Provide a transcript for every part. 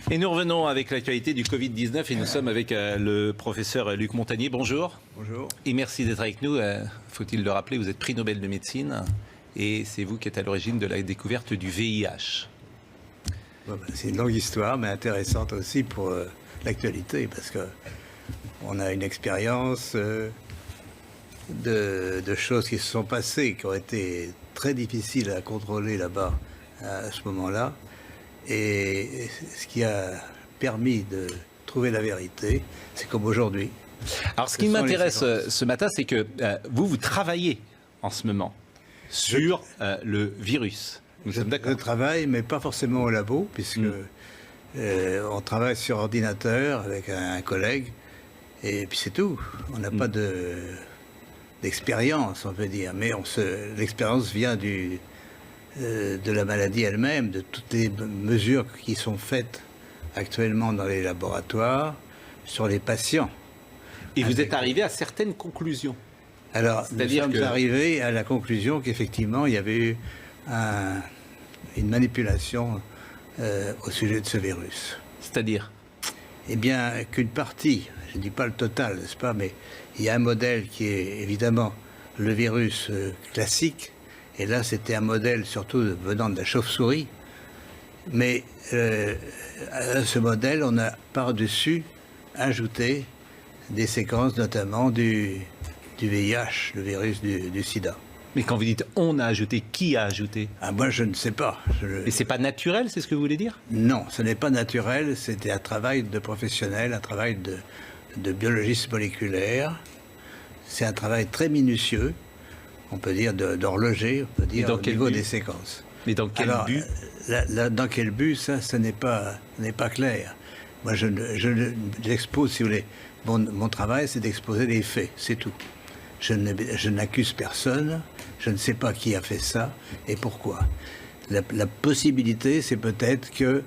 Et nous revenons avec l'actualité du Covid-19 et nous sommes avec le professeur Luc Montagnier. Bonjour. Bonjour. Et merci d'être avec nous. Faut-il le rappeler, vous êtes prix Nobel de médecine et c'est vous qui êtes à l'origine de la découverte du VIH. C'est une longue histoire, mais intéressante aussi pour l'actualité, parce qu'on a une expérience de choses qui se sont passées, qui ont été très difficiles à contrôler là-bas à ce moment-là. Et ce qui a permis de trouver la vérité, c'est comme aujourd'hui. Alors ce qui m'intéresse ce matin, c'est que vous travaillez en ce moment sur le virus. Nous sommes d'accord. Je travaille, mais pas forcément au labo, puisque on travaille sur ordinateur avec un collègue, et puis c'est tout. On n'a pas d'expérience, on peut dire, mais l'expérience vient de la maladie elle-même, de toutes les mesures qui sont faites actuellement dans les laboratoires sur les patients. Et vous êtes arrivé à certaines conclusions. Alors, nous sommes arrivés à la conclusion qu'effectivement, il y avait eu une manipulation au sujet de ce virus. C'est-à-dire ? Eh bien, qu'une partie, je ne dis pas le total, n'est-ce pas, mais il y a un modèle qui est évidemment le virus classique, et là, c'était un modèle surtout venant de la chauve-souris. Mais à ce modèle, on a par-dessus ajouté des séquences, notamment du VIH, le virus du sida. Mais quand vous dites « on a ajouté », qui a ajouté ? Moi, je ne sais pas. Mais c'est pas naturel, c'est ce que vous voulez dire ? Non, ce n'est pas naturel. C'était un travail de professionnel, un travail de biologiste moléculaire. C'est un travail très minutieux. On peut dire d'horloger, on peut dire au niveau des séquences. Mais dans quel but ? Dans quel but, ça, ce n'est pas clair. Moi, j'expose, si vous voulez, mon travail, c'est d'exposer les faits, c'est tout. Je n'accuse personne, je ne sais pas qui a fait ça et pourquoi. La possibilité, c'est peut-être que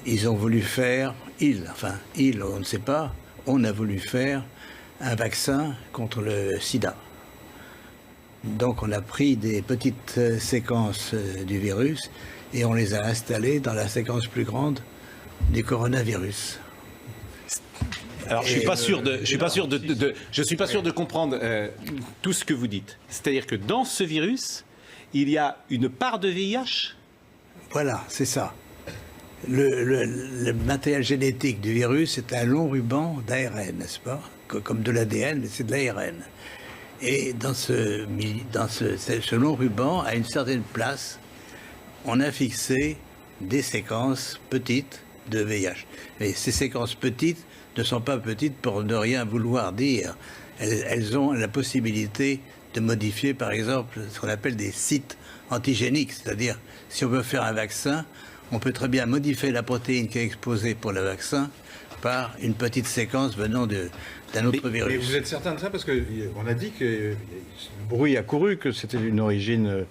ils ont voulu faire, on ne sait pas, on a voulu faire un vaccin contre le sida. Donc on a pris des petites séquences du virus et on les a installées dans la séquence plus grande du coronavirus. Alors je suis pas sûr de comprendre tout ce que vous dites. C'est-à-dire que dans ce virus, il y a une part de VIH ? Voilà, c'est ça. Le matériel génétique du virus, c'est un long ruban d'ARN, n'est-ce pas ? Comme de l'ADN, mais c'est de l'ARN. Et dans ce long ruban, à une certaine place, on a fixé des séquences petites de VIH. Mais ces séquences petites ne sont pas petites pour ne rien vouloir dire. Elles ont la possibilité de modifier, par exemple, ce qu'on appelle des sites antigéniques. C'est-à-dire, si on veut faire un vaccin, on peut très bien modifier la protéine qui est exposée pour le vaccin par une petite séquence venant d'un autre virus. Mais vous êtes certain de ça? Parce qu'on a dit que le bruit a couru, que c'était d'une origine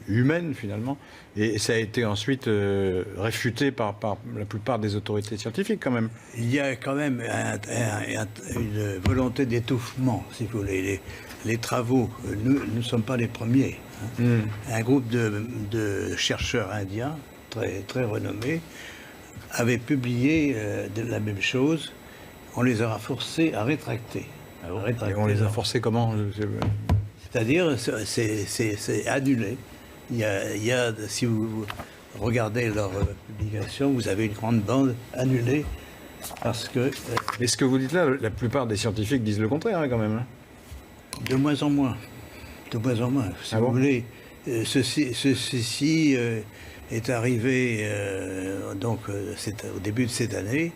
humaine finalement, et ça a été ensuite réfuté par la plupart des autorités scientifiques quand même. Il y a quand même une volonté d'étouffement, si vous voulez. Les travaux, nous ne sommes pas les premiers. Un groupe de chercheurs indiens, très, très renommés, avait publié la même chose. On les a forcés à rétracter. Et on les a forcés comment? C'est-à-dire, c'est annulé. Il y a, si vous regardez leur publication, vous avez une grande bande annulée parce que... Mais ce que vous dites là, la plupart des scientifiques disent le contraire quand même. De moins en moins. De moins en moins. Si vous voulez, ceci est arrivé au début de cette année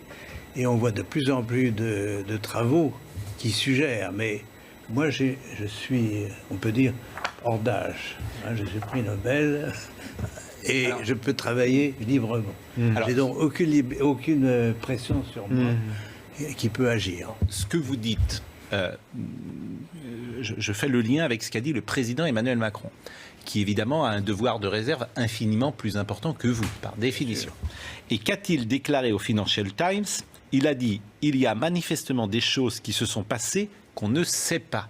et on voit de plus en plus de travaux qui suggèrent. Mais moi, je suis, on peut dire, hors d'âge. Je suis prix Nobel et je peux travailler librement. J'ai donc aucune pression sur moi qui peut agir. Ce que vous dites, je fais le lien avec ce qu'a dit le président Emmanuel Macron, qui évidemment a un devoir de réserve infiniment plus important que vous, par définition. Et qu'a-t-il déclaré au Financial Times? Il a dit « Il y a manifestement des choses qui se sont passées qu'on ne sait pas ».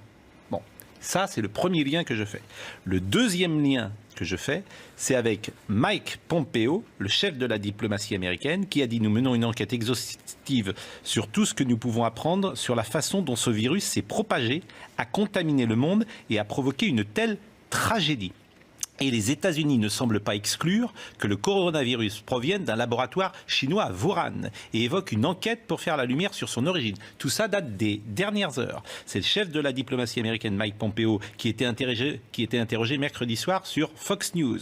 Bon, ça c'est le premier lien que je fais. Le deuxième lien que je fais, c'est avec Mike Pompeo, le chef de la diplomatie américaine, qui a dit « Nous menons une enquête exhaustive sur tout ce que nous pouvons apprendre sur la façon dont ce virus s'est propagé, a contaminé le monde et a provoqué une telle tragédie. » Et les États-Unis ne semblent pas exclure que le coronavirus provienne d'un laboratoire chinois à Wuhan et évoque une enquête pour faire la lumière sur son origine. Tout ça date des dernières heures. C'est le chef de la diplomatie américaine, Mike Pompeo, qui était interrogé mercredi soir sur Fox News,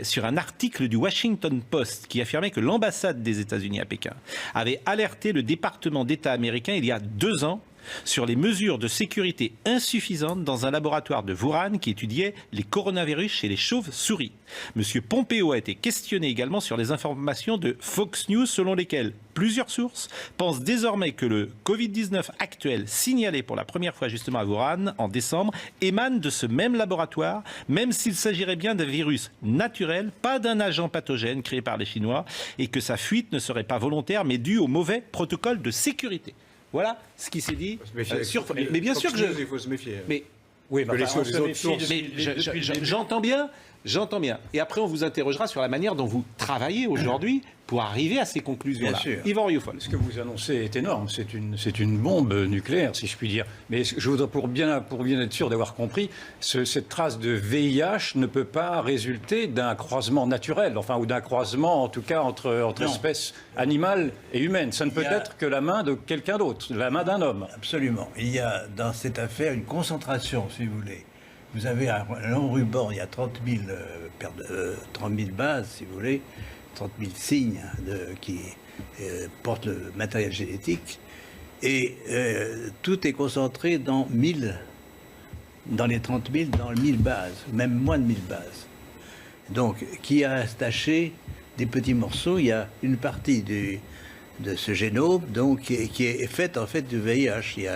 sur un article du Washington Post qui affirmait que l'ambassade des États-Unis à Pékin avait alerté le département d'État américain il y a 2 ans sur les mesures de sécurité insuffisantes dans un laboratoire de Wuhan qui étudiait les coronavirus chez les chauves-souris. Monsieur Pompeo a été questionné également sur les informations de Fox News selon lesquelles plusieurs sources pensent désormais que le Covid-19 actuel, signalé pour la première fois justement à Wuhan en décembre, émane de ce même laboratoire, même s'il s'agirait bien d'un virus naturel, pas d'un agent pathogène créé par les Chinois, et que sa fuite ne serait pas volontaire mais due au mauvais protocole de sécurité. Voilà ce qui s'est dit. Mais bien sûr que il faut se méfier. Mais oui, que les autres sources. j'entends bien. Et après, on vous interrogera sur la manière dont vous travaillez aujourd'hui pour arriver à ces conclusions-là. Yvan Rioufol. Ce que vous annoncez est énorme. C'est une bombe nucléaire, si je puis dire. Mais je voudrais, pour bien être sûr d'avoir compris, cette trace de VIH ne peut pas résulter d'un croisement naturel, ou d'un croisement, en tout cas, entre espèces animales et humaines. Ça ne peut être que la main de quelqu'un d'autre, la main d'un homme. Absolument. Il y a dans cette affaire une concentration, si vous voulez. Vous avez un long ruban, il y a 30 000 bases, si vous voulez, 30 000 signes qui portent le matériel génétique. Et tout est concentré dans les 30 000, dans 1000 bases, même moins de 1000 bases. Donc, qui a attaché des petits morceaux, il y a une partie de ce génome donc, qui est faite en fait du VIH.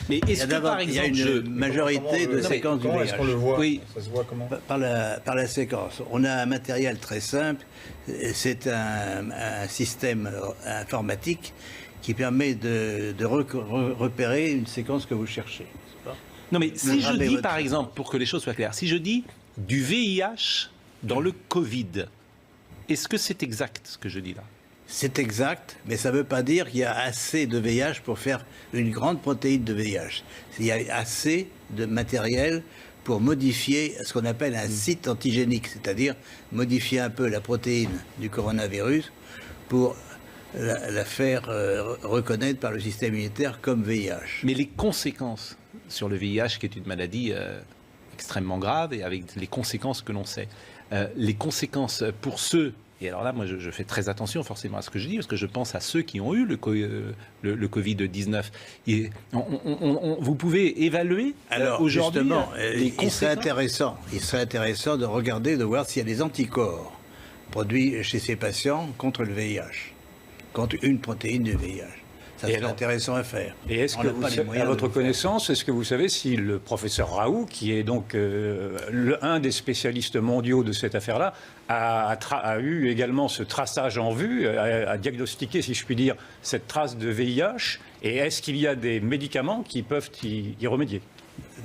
Mais est-ce que par exemple, il y a une majorité de séquences du VIH. Est-ce qu'on le voit ? Oui. Ça se voit comment ? Par la séquence. On a un matériel très simple. C'est un système informatique qui permet de repérer une séquence que vous cherchez. Non, mais si je dis, par exemple, pour que les choses soient claires, si je dis du VIH dans le Covid, est-ce que c'est exact ce que je dis là ? C'est exact, mais ça ne veut pas dire qu'il y a assez de VIH pour faire une grande protéine de VIH. Il y a assez de matériel pour modifier ce qu'on appelle un site antigénique, c'est-à-dire modifier un peu la protéine du coronavirus pour la faire reconnaître par le système immunitaire comme VIH. Mais les conséquences sur le VIH, qui est une maladie extrêmement grave et avec les conséquences que l'on sait, les conséquences pour ceux... Et alors là, moi, je fais très attention forcément à ce que je dis, parce que je pense à ceux qui ont eu le Covid-19. Vous pouvez évaluer aujourd'hui justement, les conséquences. Il serait intéressant de regarder, de voir s'il y a des anticorps produits chez ces patients contre le VIH, contre une protéine du VIH. Ça serait intéressant à faire. Et est-ce que, à votre connaissance, est-ce que vous savez si le professeur Raoult, qui est donc un des spécialistes mondiaux de cette affaire-là, a eu également ce traçage en vue, a diagnostiqué, si je puis dire, cette trace de VIH, et est-ce qu'il y a des médicaments qui peuvent y remédier ?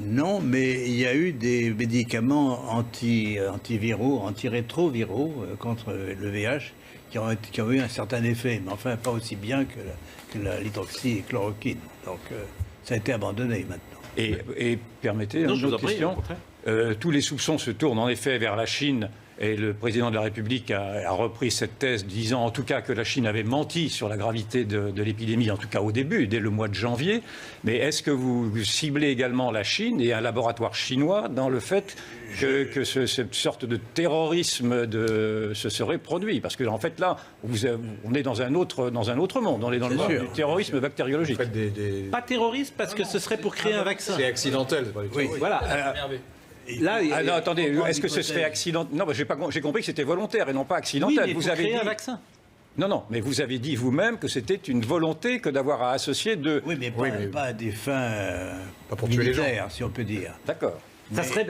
Non, mais il y a eu des médicaments antiviraux, antirétroviraux contre le VIH qui ont eu un certain effet, mais enfin pas aussi bien que l'hydroxychloroquine. Donc ça a été abandonné maintenant. Et permettez une autre question. Tous les soupçons se tournent en effet vers la Chine. Et le président de la République a repris cette thèse, disant en tout cas que la Chine avait menti sur la gravité de l'épidémie, en tout cas au début, dès le mois de janvier. Mais est-ce que vous ciblez également la Chine et un laboratoire chinois dans le fait que cette sorte de terrorisme se serait produit ? Parce que en fait là, on est dans un autre monde. On est dans le monde du terrorisme bactériologique. Pas terroriste, parce que ce serait pour créer un vaccin. C'est accidentel. Oui, voilà. Là, non, attendez, est-ce que ce serait accidentel ? Non, j'ai compris que c'était volontaire et non pas accidentel. Oui, mais vous avez créé un vaccin. Non, mais vous avez dit vous-même que c'était une volonté que d'avoir à associer deux. Oui, mais pas à des fins pas pour militaires, si on peut dire. D'accord. Ça serait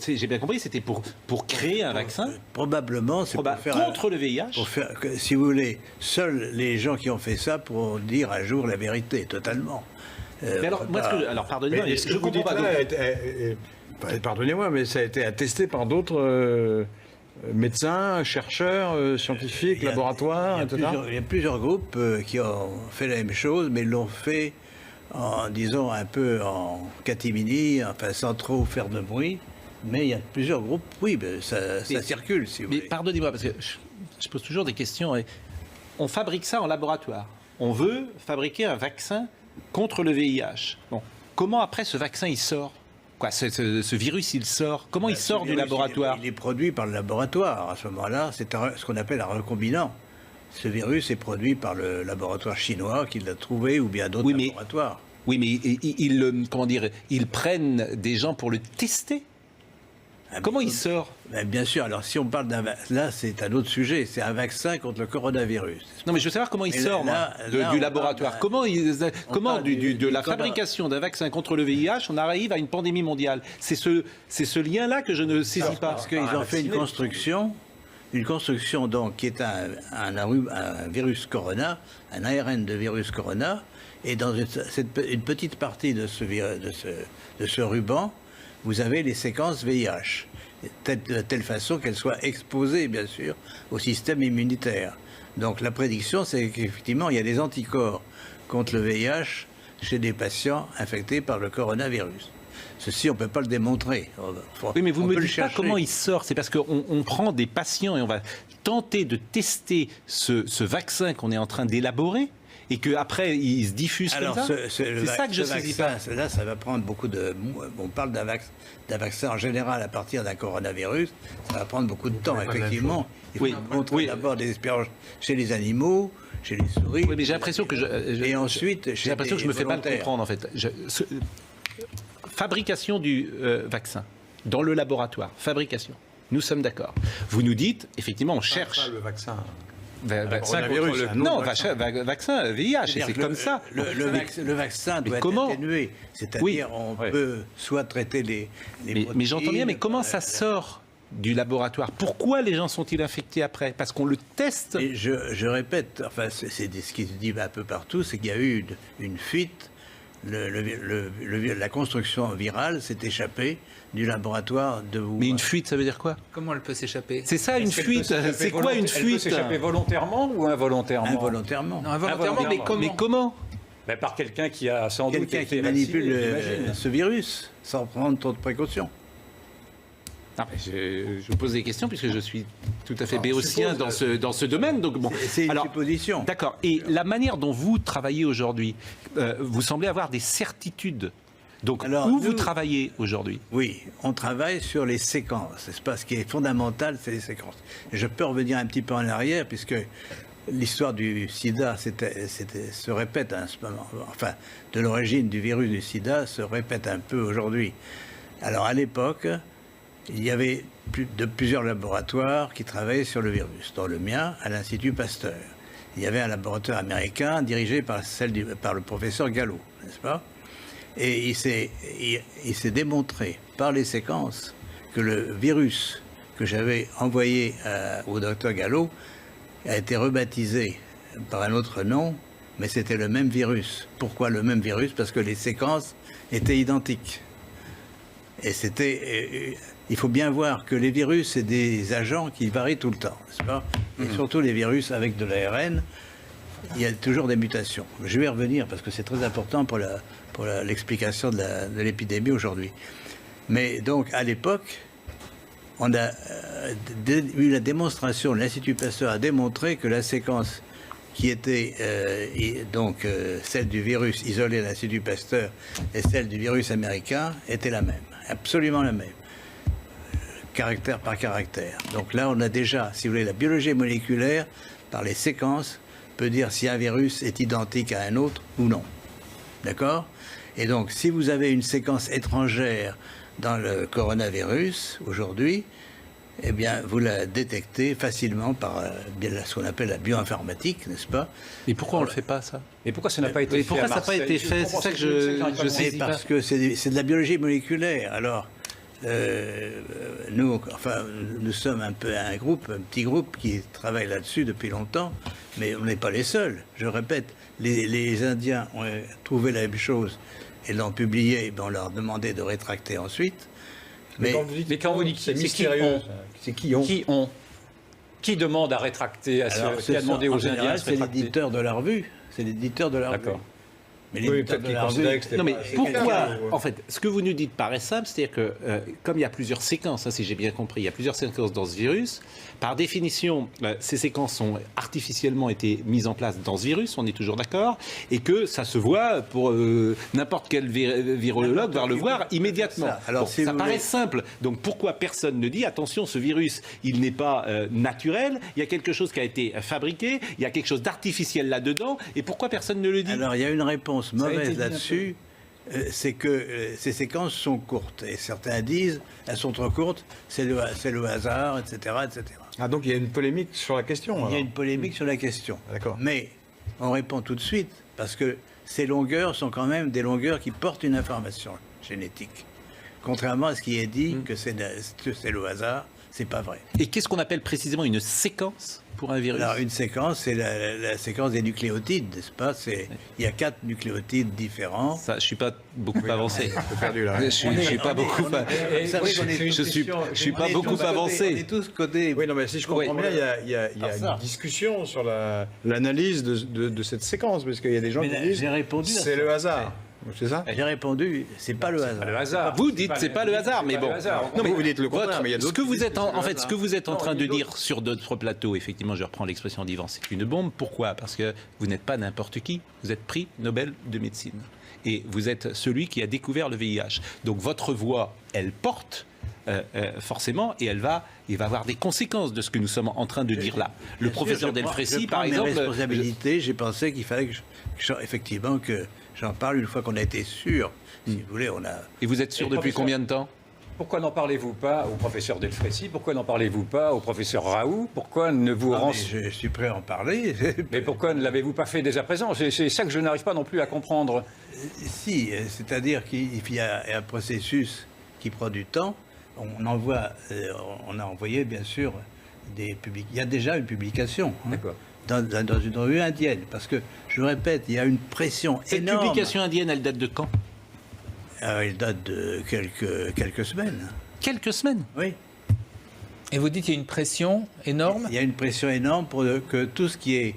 j'ai bien compris, c'était pour créer un vaccin. Probablement, c'est pour faire contre le VIH. Pour faire, si vous voulez, seuls les gens qui ont fait ça pourront dire un jour la vérité, totalement. Mais alors, pardonnez-moi, je comprends pas. Pardonnez-moi, mais ça a été attesté par d'autres médecins, chercheurs, scientifiques, laboratoires, etc. Il y a plusieurs groupes qui ont fait la même chose, mais ils l'ont fait en, disons, un peu en catimini, enfin sans trop faire de bruit. Mais il y a plusieurs groupes, oui, ça circule, si vous Mais voulez. pardonnez-moi, parce que je pose toujours des questions. On fabrique ça en laboratoire. On veut fabriquer un vaccin contre le VIH. Bon. Comment après ce vaccin il sort? Quoi, ce virus il sort? Comment il sort du laboratoire? Il est produit par le laboratoire. À ce moment-là, c'est ce qu'on appelle un recombinant. Ce virus est produit par le laboratoire chinois qui l'a trouvé ou bien d'autres laboratoires. Oui, mais comment dire, ils prennent des gens pour le tester. Comment il sort? Bien sûr, alors si on parle d'un... Là, c'est un autre sujet, c'est un vaccin contre le coronavirus. Non, mais je veux savoir comment il sort du laboratoire. Comment de la fabrication d'un vaccin contre le VIH, on arrive à une pandémie mondiale? C'est ce lien-là que je ne saisis pas. Parce qu'ils ont fait une construction donc, qui est un virus corona, un ARN de virus corona, et dans une petite partie de ce ruban, vous avez les séquences VIH, de telle façon qu'elles soient exposées, bien sûr, au système immunitaire. Donc la prédiction, c'est qu'effectivement, il y a des anticorps contre le VIH chez des patients infectés par le coronavirus. Ceci, on ne peut pas le démontrer. Oui, mais vous ne me dites pas comment il sort. C'est parce qu'on prend des patients et on va tenter de tester ce vaccin qu'on est en train d'élaborer et qu'après, il se diffuse comme ça. C'est ça que je ne saisis pas. Là, ça va prendre beaucoup de... On parle d'un vaccin en général à partir d'un coronavirus. Ça va prendre beaucoup de temps, effectivement. Il faut montrer d'abord des expériences chez les animaux, chez les souris. Oui, mais j'ai l'impression que et ensuite, j'ai l'impression que je me fais mal comprendre, en fait. Fabrication du vaccin dans le laboratoire. Fabrication. Nous sommes d'accord. Vous nous dites, effectivement, on cherche... le vaccin... vaccin VIH, c'est comme ça. Le vaccin doit être atténué, c'est-à-dire on peut soit traiter les mais j'entends bien, mais comment ça sort du laboratoire? Pourquoi les gens sont-ils infectés après? Parce qu'on le teste. Et je répète, enfin c'est ce qui se dit un peu partout, c'est qu'il y a eu une fuite. La construction virale s'est échappée du laboratoire de Wuhan. Mais une fuite, ça veut dire quoi? Comment elle peut s'échapper? C'est ça, une fuite. C'est quoi une fuite? Elle peut s'échapper volontairement ou involontairement? Involontairement. Non, involontairement, mais comment? Ben, par quelqu'un qui a sans doute Quelqu'un été qui manipule vacciné, ce virus sans prendre trop de précautions. Non, je pose des questions puisque je suis tout à fait béotien dans ce domaine. Donc bon. C'est une supposition. D'accord. Et la manière dont vous travaillez aujourd'hui, vous semblez avoir des certitudes. Donc vous travaillez aujourd'hui? Oui, on travaille sur les séquences. C'est pas ce qui est fondamental, c'est les séquences. Et je peux revenir un petit peu en arrière puisque l'histoire du sida se répète à ce moment. Enfin, de l'origine du virus du sida se répète un peu aujourd'hui. Alors à l'époque, il y avait plusieurs laboratoires qui travaillaient sur le virus. Dans le mien, à l'Institut Pasteur. Il y avait un laboratoire américain dirigé par le professeur Gallo, n'est-ce pas? Et il s'est démontré par les séquences que le virus que j'avais envoyé au docteur Gallo a été rebaptisé par un autre nom, mais c'était le même virus. Pourquoi le même virus? Parce que les séquences étaient identiques. Et il faut bien voir que les virus, c'est des agents qui varient tout le temps, n'est-ce pas? Et surtout les virus avec de l'ARN, il y a toujours des mutations. Je vais y revenir parce que c'est très important pour l'explication de l'épidémie aujourd'hui. Mais donc, à l'époque, on a eu la démonstration, l'Institut Pasteur a démontré que la séquence qui était celle du virus isolé à l'Institut Pasteur et celle du virus américain était la même, absolument la même, caractère par caractère. Donc là, on a déjà, si vous voulez, la biologie moléculaire, par les séquences, peut dire si un virus est identique à un autre ou non. D'accord? Et donc, si vous avez une séquence étrangère dans le coronavirus, aujourd'hui, eh bien, vous la détectez facilement par ce qu'on appelle la bioinformatique, n'est-ce pas? Et pourquoi on ne le fait pas, ça? Et pourquoi ça n'a pas été fait? Pourquoi ça n'a pas été fait? C'est ça que je sais pas. Parce que c'est de la biologie moléculaire. Alors, nous sommes un petit groupe qui travaille là-dessus depuis longtemps, mais on n'est pas les seuls. Je répète, les Indiens ont trouvé la même chose et l'ont publié, et on leur demandait de rétracter ensuite. Mais Mais quand vous dites c'est c'est qui mystérieux, ont c'est qui ont. Qui demande à rétracter, qui a demandé en aux général, Indiens de se c'est rétracter? l'éditeur de la revue. C'est l'éditeur de la revue. D'accord. Mais Oui, l'éditeur peut-être de qu'il la revue... considérait que c'était Non mais pas- pourquoi quelqu'un, En fait, ce que vous nous dites paraît simple, c'est-à-dire que comme il y a plusieurs séquences, hein, si j'ai bien compris, il y a plusieurs séquences dans ce virus. Par définition, ces séquences ont artificiellement été mises en place dans ce virus, on est toujours d'accord, et que ça se voit pour n'importe quel virologue va le voir immédiatement. Ça. Alors, Bon, si ça vous paraît voulez- simple. Donc pourquoi personne ne dit attention, ce virus, il n'est pas naturel, il y a quelque chose qui a été fabriqué, il y a quelque chose d'artificiel là-dedans, et pourquoi personne ne le dit? Alors, il y a une réponse a été mauvaise dit un là-dessus, c'est que ces séquences sont courtes. Et certains disent, elles sont trop courtes, c'est le hasard, etc., etc. Ah, donc il y a une polémique sur la question. Il y a alors. une polémique sur la question. D'accord. Mais on répond tout de suite, parce que ces longueurs sont quand même des longueurs qui portent une information génétique. Contrairement à ce qui est dit que c'est le hasard, c'est pas vrai. Et qu'est-ce qu'on appelle précisément une séquence pour un virus? Alors, une séquence, c'est la séquence des nucléotides, n'est-ce pas? Il y a 4 nucléotides différents. Ça, je suis pas beaucoup avancé. Un peu perdu là. Je suis pas beaucoup. Vous savez qu'on est tous- Je suis pas on est beaucoup tous côté- avancé. On est tous côté. Oui, non, mais si je comprends Oui. bien, il y a ça. une discussion sur l'analyse de cette séquence, parce qu'il y a des gens Mais qui là, disent j'ai répondu à c'est ça. le hasard. C'est ça J'ai répondu, c'est pas le Pas hasard. le hasard. Vous dites c'est pas le hasard, mais pas le bon. hasard. Non, mais vous dites le contraire, mais il y a ce d'autres que qui vous disent êtes que c'est en le fait, hasard. ce que vous êtes en Non, train il de y a dire sur d'autres plateaux, effectivement, je reprends l'expression d'Yvan, c'est une bombe. Pourquoi? Parce que vous n'êtes pas n'importe qui. Vous êtes prix Nobel de médecine et vous êtes celui qui a découvert le VIH. Donc votre voix, elle porte. Forcément, et il va avoir des conséquences de ce que nous sommes en train de dire là. Le professeur Delfrécy, par exemple, mes responsabilités, j'ai pensé qu'il fallait effectivement que j'en parle une fois qu'on a été sûr. Si vous voulez, on a. et vous êtes sûr Et depuis professeur- combien de temps? Pourquoi n'en parlez-vous pas au professeur Delfrécy? Pourquoi n'en parlez-vous pas au professeur Raoult? Pourquoi ne vous Ah, mais renseignez je suis prêt à en parler. Mais pourquoi ne l'avez-vous pas fait dès à présent? C'est ça que je n'arrive pas non plus à comprendre. Si, c'est-à-dire qu'il y a un processus qui prend du temps. On a envoyé bien sûr des publications. Il y a déjà une publication. hein, D'accord. dans une revue indienne. Parce que, je le répète, il y a une pression Cette énorme. publication indienne, elle date de quand? Elle date de quelques semaines. Quelques semaines. Oui. Et vous dites qu'il y a une pression énorme. Il y a une pression énorme pour que tout ce qui est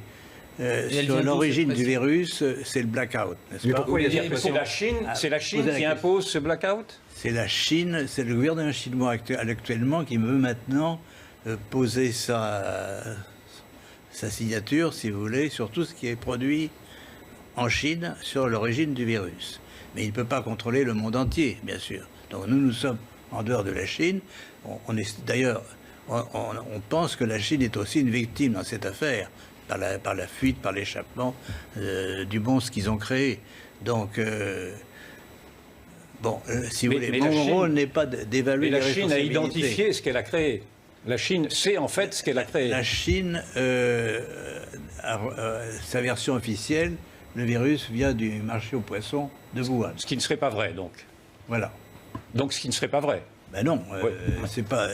elle vient sur d'où, l'origine cette du pression virus, c'est le blackout, n'est-ce Mais pas? pourquoi il y a Mais cette c'est la pression Chine, c'est la Chine posez la qui question. impose ce blackout? C'est la Chine, c'est le gouvernement chinois actuellement qui veut maintenant poser sa signature, si vous voulez, sur tout ce qui est produit en Chine sur l'origine du virus. Mais il ne peut pas contrôler le monde entier, bien sûr. Donc nous sommes en dehors de la Chine. D'ailleurs, on pense que la Chine est aussi une victime dans cette affaire, par la fuite, par l'échappement du monstre qu'ils ont créé. Donc, si vous voulez, mais la mon Chine- rôle n'est pas Mais d'évaluer les la Chine a responsabilités. identifié ce qu'elle a créé. La Chine sait en fait ce qu'elle a créé. La Chine, sa version officielle, le virus vient du marché aux poissons de Wuhan. Ce qui ne serait pas vrai, donc. Voilà. Donc ce qui ne serait pas vrai. Ben non, Ouais. c'est pas.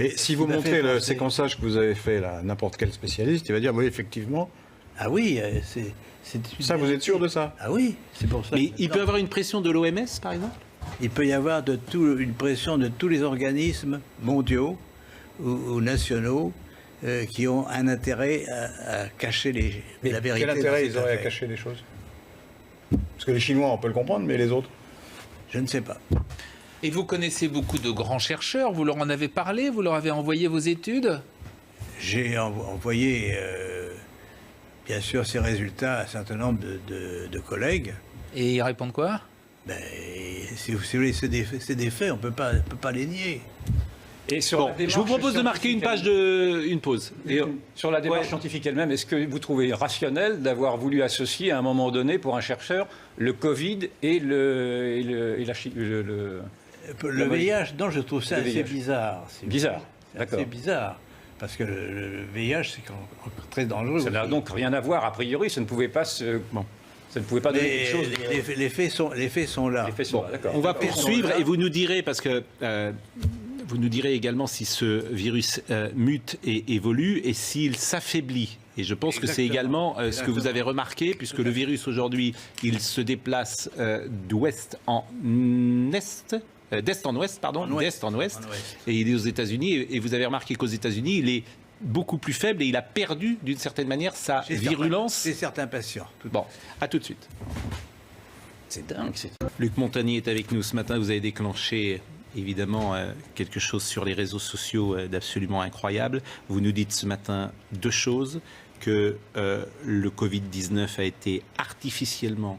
Et si vous tout à montrez fait le pensé. séquençage que vous avez fait là, n'importe quel spécialiste, il va dire oui, effectivement. Ah oui, c'est. Ça, vous êtes sûr de ça? Ah oui, c'est pour ça. Mais que- il peut y avoir une pression de l'OMS, par exemple? Il peut y avoir une pression de tous les organismes mondiaux ou nationaux qui ont un intérêt à cacher la vérité. Quel dans intérêt cette ils auraient à affaire. cacher les choses? Parce que les Chinois, on peut le comprendre, mais les autres? Je ne sais pas. Et vous connaissez beaucoup de grands chercheurs. Vous leur en avez parlé. Vous leur avez envoyé vos études. J'ai envoyé, bien sûr, ces résultats à un certain nombre de collègues. Et ils répondent quoi? Ben, si vous voulez, c'est des faits, on ne peut pas les nier. Et sur Bon, la démarche je vous propose de marquer une pause. Et, Sur la démarche Ouais. scientifique elle-même, est-ce que vous trouvez rationnel d'avoir voulu associer à un moment donné, pour un chercheur, le Covid et la Chine Le VIH, non, je trouve ça Le assez VIH. bizarre. Bizarre, C'est d'accord. assez bizarre. Parce que le VIH, c'est très dangereux. Ça n'a aussi. donc rien à voir, a priori, ça ne pouvait pas ça ne pouvait pas donner Mais quelque chose. les faits sont là. Les faits sont là, d'accord. on va D'accord. poursuivre et vous nous direz, parce que vous nous direz également si ce virus mute et évolue et s'il s'affaiblit. Et je pense que c'est également ce que vous avez remarqué, puisque le virus aujourd'hui, il se déplace d'ouest en est. d'est en ouest, pardon, d'est en ouest, En ouest. et il est aux États-Unis. Et vous avez remarqué qu'aux États-Unis, il est beaucoup plus faible et il a perdu d'une certaine manière sa virulence. C'est certains patients. Bon, à tout de suite. C'est dingue. Luc Montagny est avec nous ce matin. Vous avez déclenché évidemment quelque chose sur les réseaux sociaux d'absolument incroyable. Vous nous dites ce matin deux choses, que le Covid-19 a été artificiellement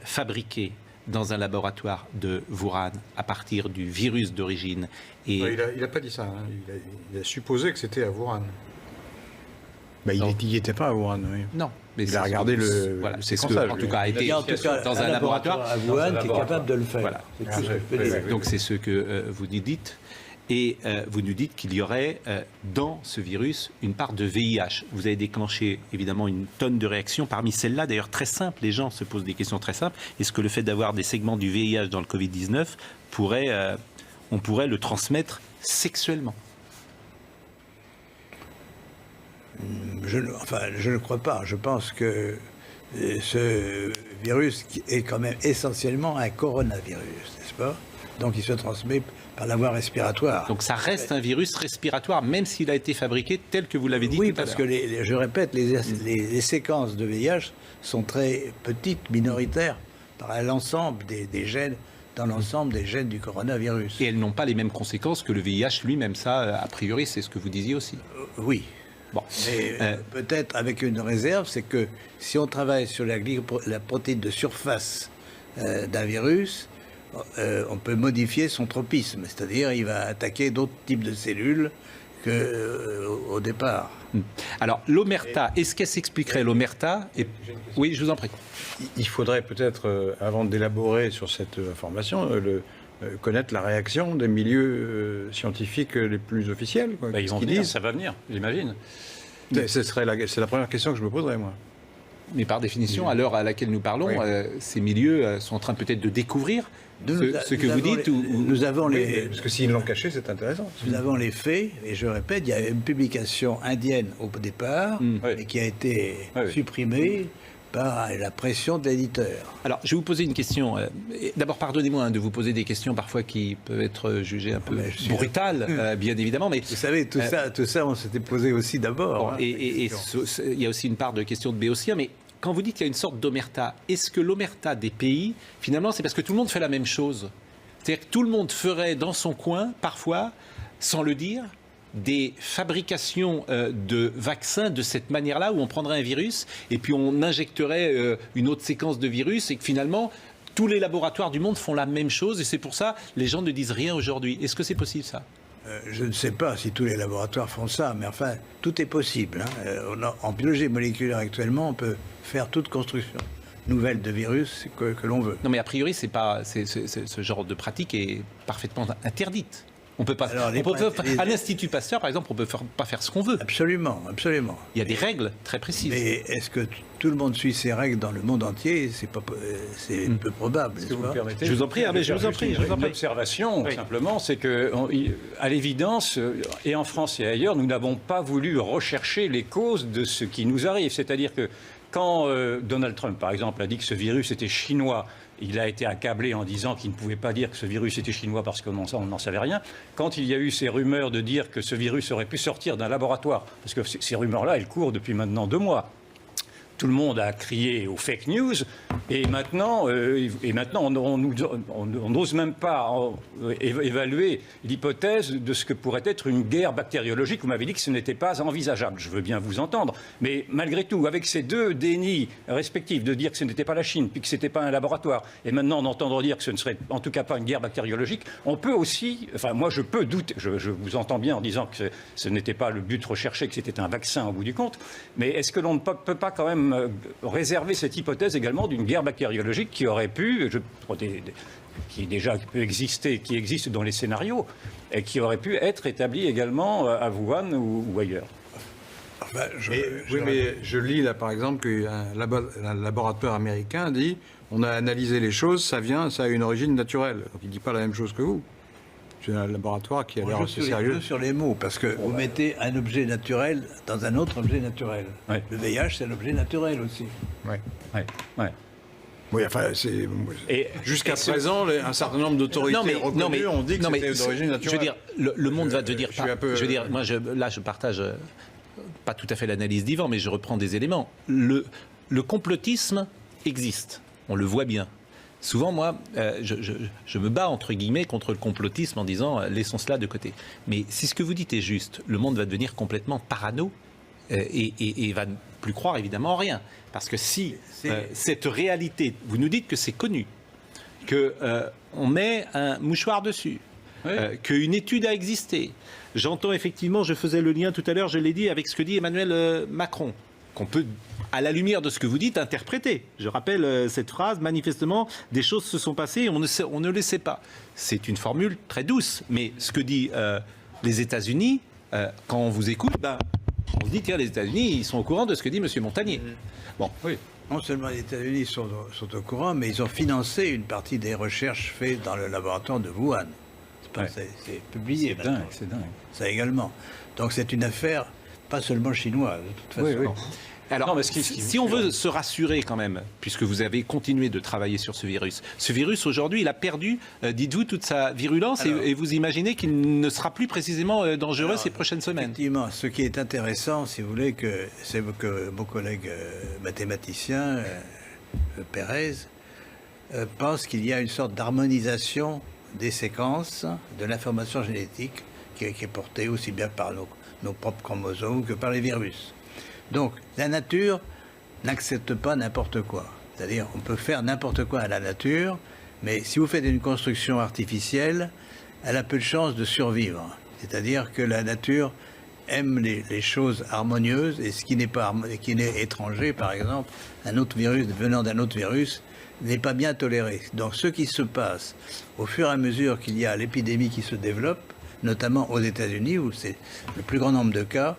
fabriqué dans un laboratoire de Wuhan à partir du virus d'origine. Et Il n'a pas dit ça. Hein. Il a supposé que c'était à Wuhan. Il n'y était pas à Wuhan. Oui. non, mais Il a regardé le voilà, c'est ce que, séquençage, en lui. tout cas, a été Il y a en tout cas dans un laboratoire. à Wuhan qui est capable de le faire. Voilà. C'est tout ce que je peux dire. Donc c'est ce que vous nous dites. Et vous nous dites qu'il y aurait dans ce virus une part de VIH. Vous avez déclenché évidemment une tonne de réactions. Parmi celles-là, d'ailleurs très simples, les gens se posent des questions très simples. Est-ce que le fait d'avoir des segments du VIH dans le Covid-19, on pourrait le transmettre sexuellement? Je ne crois pas. Je pense que ce virus est quand même essentiellement un coronavirus, n'est-ce pas? Donc il se transmet par la voie respiratoire. Donc ça reste un virus respiratoire, même s'il a été fabriqué tel que vous l'avez dit Oui, tout à parce l'heure. que je répète, les séquences de VIH sont très petites, minoritaires, par l'ensemble des gènes, dans l'ensemble des gènes du coronavirus. Et elles n'ont pas les mêmes conséquences que le VIH lui-même. Ça, a priori, c'est ce que vous disiez aussi. Oui. Bon. Mais peut-être avec une réserve, c'est que si on travaille sur la protéine de surface d'un virus, on peut modifier son tropisme, c'est-à-dire il va attaquer d'autres types de cellules qu'au départ. Alors, l'omerta, est-ce qu'elle s'expliquerait, l'omerta Oui, je vous en prie. Il faudrait peut-être, avant d'élaborer sur cette information, connaître la réaction des milieux scientifiques les plus officiels. Quoi. Ils vont Qu'est-ce qu'ils venir, disent. ça va venir, j'imagine. C'est la première question que je me poserais, moi. Mais par définition, à l'heure à laquelle nous parlons, Oui. ces milieux sont en train peut-être de découvrir ce que vous dites. Nous avons Parce que s'ils l'ont caché, c'est intéressant. Nous avons les faits, et je répète, il y a une publication indienne au départ, et qui a été supprimée par la pression de l'éditeur. Alors, je vais vous poser une question. D'abord, pardonnez-moi de vous poser des questions parfois qui peuvent être jugées un peu brutales, bien évidemment. Mais Vous savez, tout ça, on s'était posé aussi d'abord. bon, et il y a aussi une part de questions de béotien, mais quand vous dites qu'il y a une sorte d'omerta, est-ce que l'omerta des pays, finalement, c'est parce que tout le monde fait la même chose? C'est-à-dire que tout le monde ferait dans son coin, parfois, sans le dire, des fabrications de vaccins de cette manière-là, où on prendrait un virus et puis on injecterait une autre séquence de virus, et que finalement, tous les laboratoires du monde font la même chose, et c'est pour ça que les gens ne disent rien aujourd'hui. Est-ce que c'est possible, ça? Je ne sais pas si tous les laboratoires font ça, mais enfin, tout est possible. En biologie moléculaire, actuellement, on peut faire toute construction nouvelle de virus que l'on veut. Non, mais a priori, ce genre de pratique est parfaitement interdite. On peut pas. Alors, À l'Institut Pasteur, par exemple, on peut pas faire ce qu'on veut. Absolument, absolument. Il y a des règles très précises. Mais est-ce que tout le monde suit ces règles dans le monde entier? C'est peu probable. Est-ce que vous me n'est-ce pas permettez? Je vous en prie, je vous en prie. Une observation, simplement, c'est que, à l'évidence, et en France et ailleurs, nous n'avons pas voulu rechercher les causes de ce qui nous arrive. C'est-à-dire que quand Donald Trump, par exemple, a dit que ce virus était chinois, il a été accablé en disant qu'il ne pouvait pas dire que ce virus était chinois parce qu'on n'en savait rien. Quand il y a eu ces rumeurs de dire que ce virus aurait pu sortir d'un laboratoire, parce que ces rumeurs-là, elles courent depuis maintenant 2 mois, tout le monde a crié aux fake news, et maintenant on n'ose même pas évaluer l'hypothèse de ce que pourrait être une guerre bactériologique. Vous m'avez dit que ce n'était pas envisageable. Je veux bien vous entendre, mais malgré tout, avec ces deux dénis respectifs, de dire que ce n'était pas la Chine, puis que ce n'était pas un laboratoire, et maintenant d'entendre dire que ce ne serait en tout cas pas une guerre bactériologique, on peut aussi, enfin moi je peux douter, je vous entends bien en disant que ce n'était pas le but recherché, que c'était un vaccin au bout du compte, mais est-ce que l'on ne peut pas quand même réserver cette hypothèse également d'une guerre bactériologique qui aurait pu, qui déjà peut exister, qui existe dans les scénarios, et qui aurait pu être établie également à Wuhan ou ailleurs? Enfin, mais je lis là par exemple qu'un laboratoire américain dit on a analysé les choses, ça a une origine naturelle. Donc il ne dit pas la même chose que vous. C'est un laboratoire qui a l'air assez sérieux. Sur les mots, parce que vous mettez un objet naturel dans un autre objet naturel. Ouais. Le VIH, c'est un objet naturel aussi. Ouais. Ouais. Oui, enfin, jusqu'à présent, un certain nombre d'autorités reconnues ont dit que c'était d'origine naturelle. Je veux dire, le monde va devenir... Je veux dire, moi, là, je partage pas tout à fait l'analyse d'Yvan, mais je reprends des éléments. Le complotisme existe, on le voit bien. Souvent, moi, je me bats, entre guillemets, contre le complotisme en disant laissons cela de côté. Mais si ce que vous dites est juste, le monde va devenir complètement parano et va ne plus croire évidemment en rien. Parce que si cette réalité, vous nous dites que c'est connu, qu'on met un mouchoir dessus, qu'une étude a existé. J'entends effectivement, je faisais le lien tout à l'heure, je l'ai dit, avec ce que dit Emmanuel Macron, qu'on peut, à la lumière de ce que vous dites, interpréter. Je rappelle cette phrase, manifestement, des choses se sont passées et on ne le sait pas. C'est une formule très douce, mais ce que dit les États-Unis, quand on vous écoute, on se dit, tiens, les États-Unis, ils sont au courant de ce que dit M. Montagnier. Bon, oui. Non seulement les États-Unis sont au courant, mais ils ont financé une partie des recherches faites dans le laboratoire de Wuhan. C'est publié maintenant. C'est dingue. Ça également. Donc c'est une affaire pas seulement chinoise, de toute façon. Oui. Alors, si on veut se rassurer quand même, puisque vous avez continué de travailler sur ce virus aujourd'hui, il a perdu, dites-vous, toute sa virulence et vous imaginez qu'il ne sera plus précisément dangereux ces prochaines semaines. Effectivement, ce qui est intéressant, si vous voulez, c'est que mon collègue mathématicien, Pérez, pense qu'il y a une sorte d'harmonisation des séquences de l'information génétique qui est portée aussi bien par nos propres chromosomes que par les virus. Donc, la nature n'accepte pas n'importe quoi. C'est-à-dire, on peut faire n'importe quoi à la nature, mais si vous faites une construction artificielle, elle a peu de chances de survivre. C'est-à-dire que la nature aime les choses harmonieuses, et ce qui n'est étranger, par exemple, un autre virus venant d'un autre virus, n'est pas bien toléré. Donc, ce qui se passe au fur et à mesure qu'il y a l'épidémie qui se développe, notamment aux États-Unis, où c'est le plus grand nombre de cas,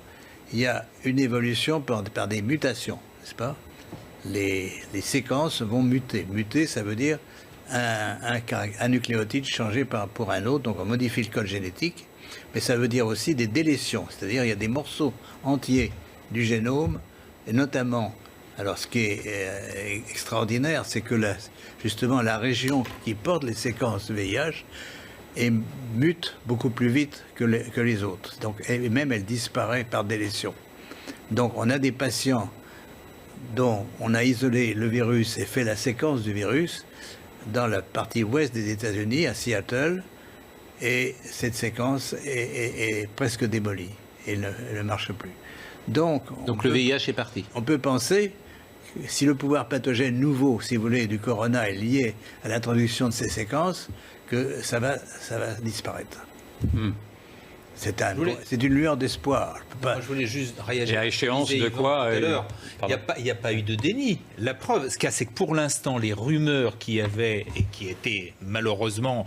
il y a une évolution par des mutations, n'est-ce pas ? Les séquences vont muter. Muter, ça veut dire un nucléotide changé pour un autre, donc on modifie le code génétique, mais ça veut dire aussi des délétions, c'est-à-dire il y a des morceaux entiers du génome, et notamment, alors ce qui est extraordinaire, c'est que justement la région qui porte les séquences VIH mute beaucoup plus vite que les autres. Donc, et même elle disparaît par délétion. Donc on a des patients dont on a isolé le virus et fait la séquence du virus dans la partie ouest des États-Unis, à Seattle, et cette séquence est presque démolie et ne marche plus. Donc le VIH est parti. On peut penser que si le pouvoir pathogène nouveau, si vous voulez, du corona est lié à l'introduction de ces séquences, que ça va disparaître. C'est une lueur d'espoir. Moi, je voulais juste réagir. Et à échéance de quoi il n'y a pas eu de déni. La preuve, ce qu'il y a, c'est que pour l'instant, les rumeurs qui avaient et qui étaient malheureusement,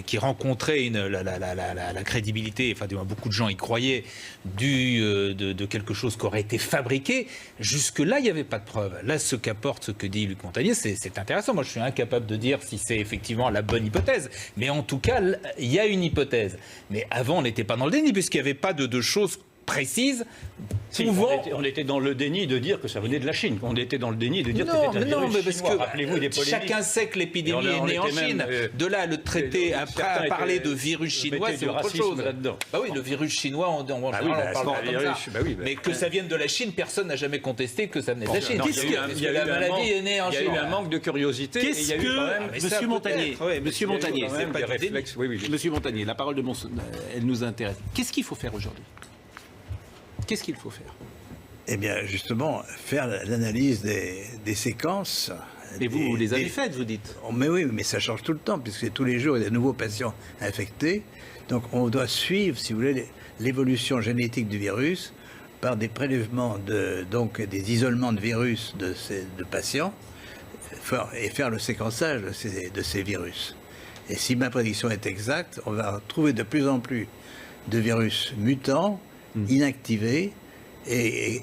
qui rencontraient la crédibilité, enfin, beaucoup de gens y croyaient, de quelque chose qui aurait été fabriqué, jusque-là, il n'y avait pas de preuve. Là, ce qu'apporte ce que dit Luc Montagnier, c'est intéressant. Moi, je suis incapable de dire si c'est effectivement la bonne hypothèse. Mais en tout cas, il y a une hypothèse. Mais avant, on n'était pas dans le déni, puisqu'il n'y avait pas de choses précises. On était dans le déni de dire que ça venait de la Chine. On était dans le déni de dire que c'était un virus parce chinois. que rappelez-vous des polémiques. Chacun sait que l'épidémie est née en Chine. De là, le traité, après parler de virus chinois, c'est autre chose. Bah oui, le virus chinois, on parle pas comme ça. Mais que ça vienne de la Chine, personne n'a jamais contesté que ça venait de la Chine. La maladie est née en Chine. Il y a eu un manque de curiosité. Qu'est-ce que, Monsieur Montagnier, Monsieur Montagnier, la parole de elle nous intéresse. Qu'est-ce qu'il faut faire aujourd'hui ? Qu'est-ce qu'il faut faire ? Eh bien, justement, faire l'analyse des séquences. Et vous les avez faites, vous dites ? Mais oui, mais ça change tout le temps, puisque tous les jours, il y a de nouveaux patients infectés. Donc, on doit suivre, si vous voulez, l'évolution génétique du virus par des prélèvements, donc des isolements de virus de patients, et faire le séquençage de ces virus. Et si ma prédiction est exacte, on va trouver de plus en plus de virus mutants, inactivés, et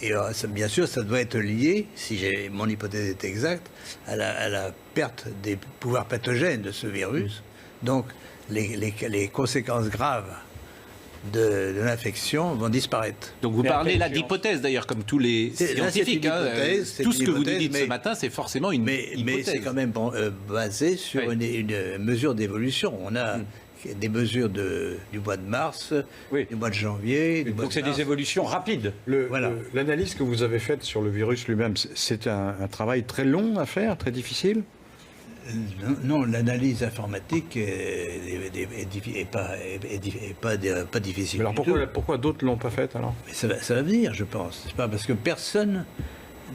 bien sûr, ça doit être lié, si mon hypothèse est exacte, à la perte des pouvoirs pathogènes de ce virus. Donc, les conséquences graves de l'infection vont disparaître. Donc vous Mais parlez après, là l'échéance. d'hypothèse d'ailleurs, comme tous les Là, c'est scientifiques. une hein. hypothèse, c'est Tout une ce que vous nous hypothèse, dites ce mais- matin, c'est forcément une Mais hypothèse. c'est quand même basé sur Oui. une mesure d'évolution. On a des mesures du mois de mars, Oui. du mois de janvier, du mois Donc de c'est mars. des évolutions rapides. Voilà. L'analyse que vous avez faite sur le virus lui-même, c'est un travail très long à faire, très difficile. Non, l'analyse informatique est pas difficile. Mais alors du tout. pourquoi d'autres l'ont pas faite alors? Mais ça va venir, je pense. C'est pas parce que personne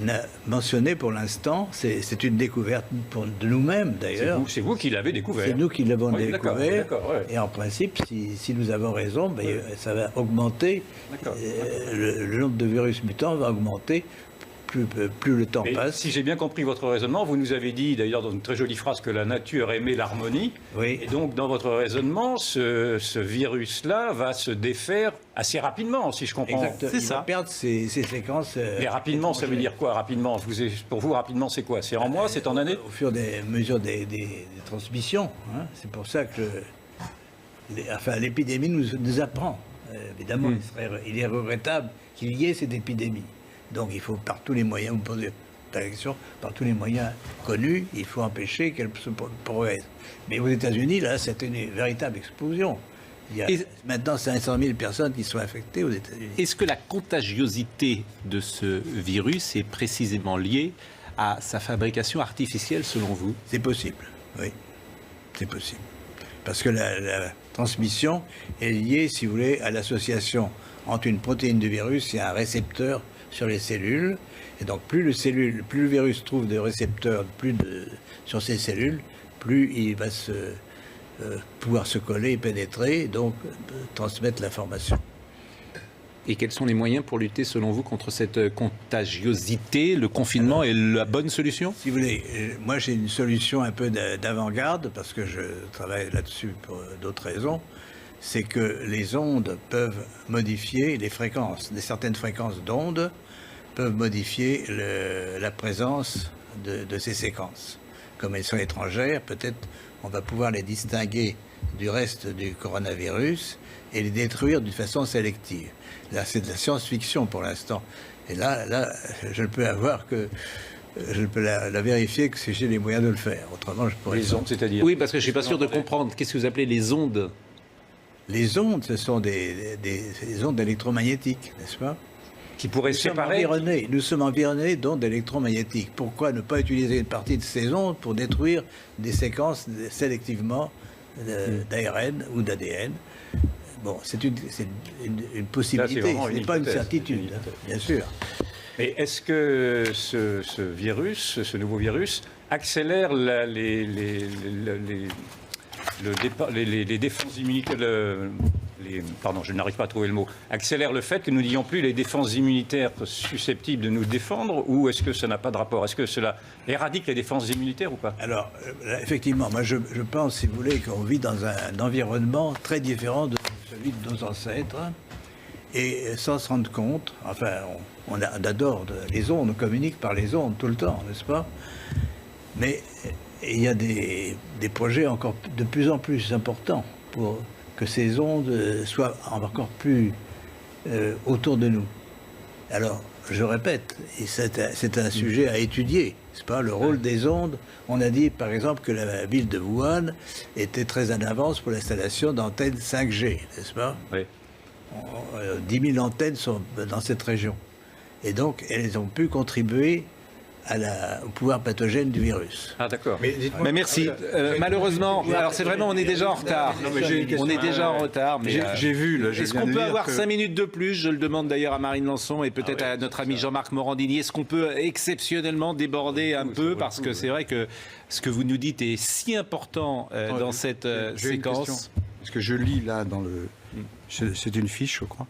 n'a mentionné pour l'instant. C'est une découverte de nous-mêmes d'ailleurs. C'est vous qui l'avez découvert. C'est nous qui l'avons Oui, d'accord, découvert. d'accord, ouais. Et en principe, si nous avons raison, ben, ça va augmenter. D'accord. Le nombre de virus mutants va augmenter plus le temps Et passe. si j'ai bien compris votre raisonnement, vous nous avez dit d'ailleurs dans une très jolie phrase que la nature aimait l'harmonie. Oui. Et donc dans votre raisonnement, ce virus-là va se défaire assez rapidement, si je comprends. Exact. C'est Il ça. va perdre ses séquences. Mais rapidement, ça veut dire quoi rapidement? Pour vous, rapidement, c'est quoi? C'est en mois? C'est en année? Au fur des mesures des transmissions. Hein. C'est pour ça que l'épidémie nous apprend. Évidemment, il est regrettable qu'il y ait cette épidémie. Donc il faut par tous les moyens, vous posez la question, par tous les moyens connus, il faut empêcher qu'elle se progresse. Mais aux États-Unis, là, c'était une véritable explosion. Il y a maintenant 500 000 personnes qui sont infectées aux États-Unis. Est-ce que la contagiosité de ce virus est précisément liée à sa fabrication artificielle selon vous? C'est possible, oui. C'est possible. Parce que la transmission est liée, si vous voulez, à l'association entre une protéine du virus et un récepteur sur les cellules. Et donc, plus le virus trouve de récepteurs sur ces cellules, plus il va pouvoir se coller et pénétrer, et donc transmettre l'information. Et quels sont les moyens pour lutter selon vous contre cette contagiosité? Le confinement est la bonne solution? Si vous voulez, moi j'ai une solution un peu d'avant-garde, parce que je travaille là-dessus pour d'autres raisons. C'est que les ondes peuvent modifier les fréquences, certaines fréquences d'ondes peuvent modifier la présence de ces séquences. Comme elles sont étrangères, peut-être on va pouvoir les distinguer du reste du coronavirus et les détruire d'une façon sélective. Là, c'est de la science-fiction pour l'instant. Et là, je ne peux la vérifier que si j'ai les moyens de le faire. Autrement, je pourrais... Les ondes, c'est-à-dire? Oui, parce que je suis pas sûr de comprendre. Qu'est-ce que vous appelez les ondes? Les ondes, ce sont des ondes électromagnétiques, n'est-ce pas? Qui pourraient séparer? Nous sommes environnés d'ondes électromagnétiques. Pourquoi ne pas utiliser une partie de ces ondes pour détruire des séquences sélectivement d'ARN ou d'ADN? Bon, c'est une possibilité, Là, c'est vraiment ce une n'est pas une hypothèse. certitude, Une hypothèse. bien sûr. Mais est-ce que ce virus, ce nouveau virus, accélère les défenses immunitaires, pardon, je n'arrive pas à trouver le mot, accélère le fait que nous n'ayons plus les défenses immunitaires susceptibles de nous défendre, ou est-ce que ça n'a pas de rapport? Est-ce que cela éradique les défenses immunitaires ou pas? Alors, effectivement, moi je pense, si vous voulez, qu'on vit dans un environnement très différent de celui de nos ancêtres, et sans se rendre compte, enfin, on adore les ondes, on communique par les ondes tout le temps, n'est-ce pas? Mais il y a des projets encore de plus en plus importants pour que ces ondes soient encore plus autour de nous. Alors, je répète, et c'est un sujet à étudier, c'est pas le rôle des ondes. On a dit, par exemple, que la ville de Wuhan était très en avance pour l'installation d'antennes 5G, n'est-ce pas? Oui. 10 000 antennes sont dans cette région. Et donc, elles ont pu contribuer au pouvoir pathogène du virus. Ah d'accord. Mais merci. Malheureusement, alors c'est vraiment, on est déjà en retard. On est déjà en retard. Mais J'ai vu, là, je est-ce viens qu'on de peut lire avoir que- 5 minutes de plus? Je le demande d'ailleurs à Marine Lançon et peut-être à notre ami Jean-Marc Morandini. Est-ce qu'on peut exceptionnellement déborder un peu? Parce que c'est vrai que ce que vous nous dites est si important dans cette J'ai une question. séquence. Parce que je lis là dans le... C'est une fiche, je crois,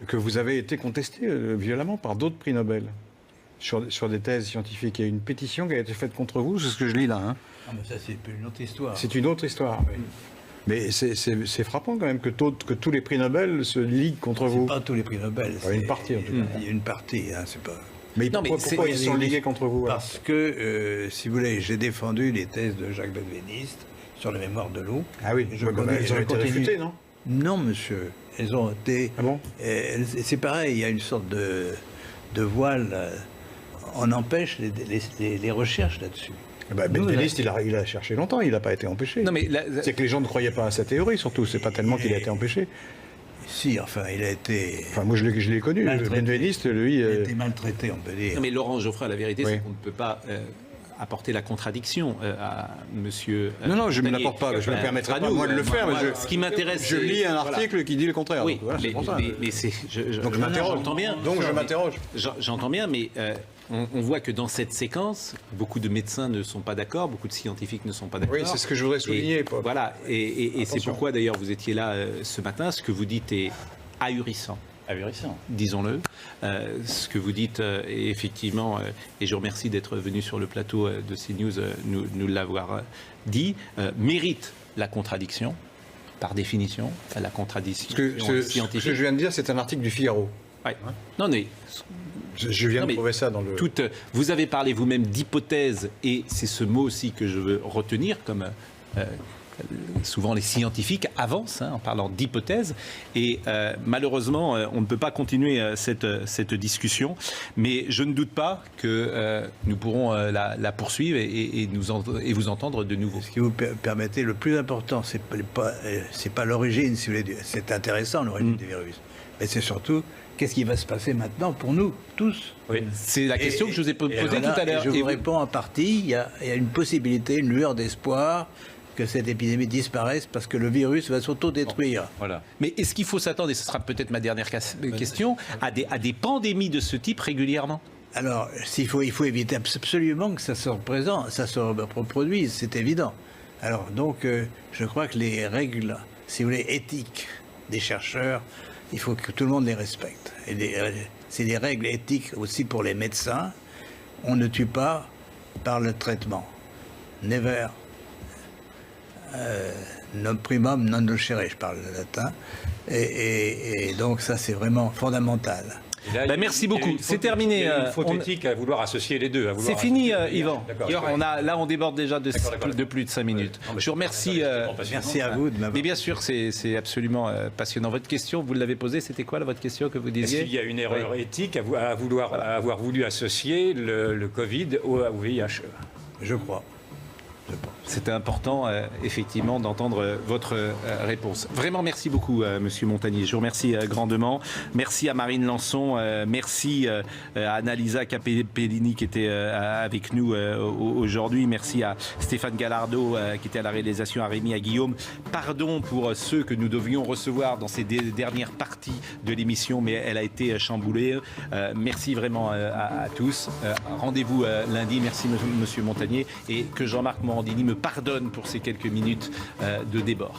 que vous avez été contesté violemment par d'autres prix Nobel sur des thèses scientifiques. Il y a une pétition qui a été faite contre vous, c'est ce que je lis là. Hein. Ah, mais ça, c'est une autre histoire. C'est une autre histoire. Mais c'est frappant quand même que tous les prix Nobel se liguent contre vous. Pas tous les prix Nobel. Ouais, une partie, en tout cas. Il y a une partie, hein, c'est pas... Mais Non, mais pourquoi c'est- ils sont ligués contre vous alors? Parce que, si vous voulez, j'ai défendu les thèses de Jacques Benveniste sur la mémoire de l'eau. Ah oui, je elles ont été continue. réfutées, non? Non, monsieur. Elles ont été... Ah bon? C'est pareil, il y a une sorte de voile. On empêche les recherches là-dessus. Benveniste, il a cherché longtemps, il n'a pas été empêché. Non, mais C'est que les gens ne croyaient pas à sa théorie, surtout. C'est pas tellement qu'il a été empêché. Si, enfin, il a été... Enfin, moi, je l'ai connu. Maltraité. Benveniste, lui... Il a été maltraité, on peut dire. Non, mais Laurent Geoffroy, la vérité, Oui. c'est qu'on ne peut pas apporter la contradiction à monsieur. Non, je ne me Montagnier. l'apporte pas. Je ne me permettrai À pas, nous, moi, de le faire. moi, mais ce qui m'intéresse, je c'est- lis un voilà. article qui dit le contraire. Oui, Donc, voilà, c'est mais, pour ça. mais c'est. Donc, je m'interroge. J'entends bien. Donc, je m'interroge. J'entends bien, mais on voit que dans cette séquence, beaucoup de médecins ne sont pas d'accord, beaucoup de scientifiques ne sont pas d'accord. Oui, c'est ce que je voudrais souligner. Et, voilà, et c'est Attention. pourquoi d'ailleurs vous étiez là ce matin. Ce que vous dites est ahurissant. Ahurissant. Disons-le. Ce que vous dites est effectivement, et je vous remercie d'être venu sur le plateau de CNews, nous l'avoir dit, mérite la contradiction, par définition, la contradiction Ce que scientifique. je viens de dire, c'est un article du Figaro. Ouais. Non, mais Je viens Non, de mais trouver ça dans le... vous avez parlé vous-même d'hypothèse, et c'est ce mot aussi que je veux retenir, comme souvent les scientifiques avancent en parlant d'hypothèse, et malheureusement on ne peut pas continuer cette discussion, mais je ne doute pas que nous pourrons la poursuivre et vous entendre de nouveau. Ce qui vous permettez, le plus important, c'est pas l'origine, si vous voulez, c'est intéressant l'origine du virus, mais c'est surtout qu'est-ce qui va se passer maintenant pour nous tous. Oui. C'est la question que je vous ai posée Voilà, tout à l'heure. et je Et vous réponds en partie, il y a une possibilité, une lueur d'espoir que cette épidémie disparaisse parce que le virus va s'autodétruire. Voilà. Mais est-ce qu'il faut s'attendre, et ce sera peut-être ma dernière question, à des pandémies de ce type régulièrement? Alors, il faut éviter absolument que ça se représente, ça se reproduise, c'est évident. Alors, donc, je crois que les règles, si vous voulez, éthiques des chercheurs, il faut que tout le monde les respecte. Et c'est des règles éthiques aussi pour les médecins. On ne tue pas par le traitement. Never. Non primum non nocere, je parle le latin. Et donc, ça, c'est vraiment fondamental. Et là, Merci il y a beaucoup. une C'est faute- terminé, Il y a une faute on- éthique à vouloir associer les deux. C'est fini, Yvan. D'accord. On déborde déjà D'accord. de plus de 5 minutes. Non, mais Je vous remercie. Merci à vous de m'avoir... Mais bien sûr, c'est absolument passionnant. Votre question, vous l'avez posée, c'était quoi votre question que vous Est-ce disiez? qu'il y a une erreur éthique à avoir voulu associer le Covid au VIH? Je crois. C'était important, effectivement, d'entendre votre réponse. Vraiment, merci beaucoup, Monsieur Montagnier. Je vous remercie grandement. Merci à Marine Lançon. Merci à Annalisa Capellini qui était avec nous aujourd'hui. Merci à Stéphane Gallardo qui était à la réalisation, à Rémi, à Guillaume. Pardon pour ceux que nous devions recevoir dans ces dernières parties de l'émission, mais elle a été chamboulée. Merci vraiment à tous. Rendez-vous lundi. Merci, Monsieur Montagnier. Et que Jean-Marc Morandini me pardonne pour ces quelques minutes de débord.